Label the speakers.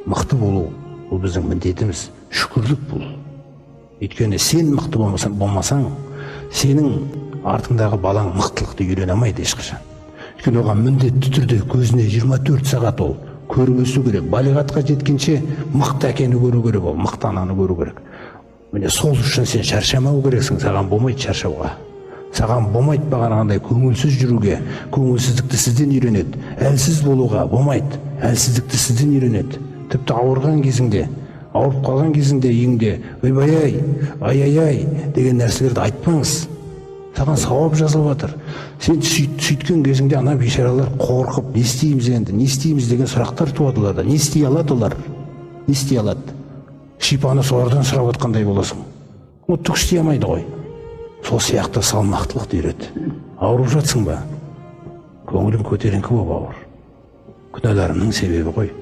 Speaker 1: Мықты болу бұл біздің міндетіміз, шүкірлік бұл. Өйткені сен мықты болмасаң, сенің артыңдағы балаң мықтылықты үйрене алмайды ешқашан. Өйткені оған міндетті түрде көзіне 24 сағат ол көріп өсу керек. Балиғатқа жеткенше мықты әкені көру керек, ол мықты ананы көру керек. Міне сол үшін сен шаршамау керексің, саған болмайды шаршауға. Саған болмайды бағанағындай көңілсіз жүруге, көңілсіздікті сізден үйренеді. Әлсіз болуға болмайды, әлсіздікті сізден үйренеді. Тіпті ауырған кезіңде, ауырып қалған кезіңде үйіңде ойбай-ай, ай-ай-ай деген нәрселерді айтпаңыз. Саған сауап жазылып жатыр. Сен сөйткен кезіңде ана бейшаралар қорқып, не істейміз енді, не істейміз деген сұрақтар туады оларда. Не істей алады олар? Не істей алады? Шипаны солардан сұрап отқандай боласың. Ол түк істей алмайды ғой. Сол сияқты салмақтылықты үйрет. Ауырып жатсың ба? Көңілің көтеріңкі болып ауыр. Күнәларыңның себебі ғой.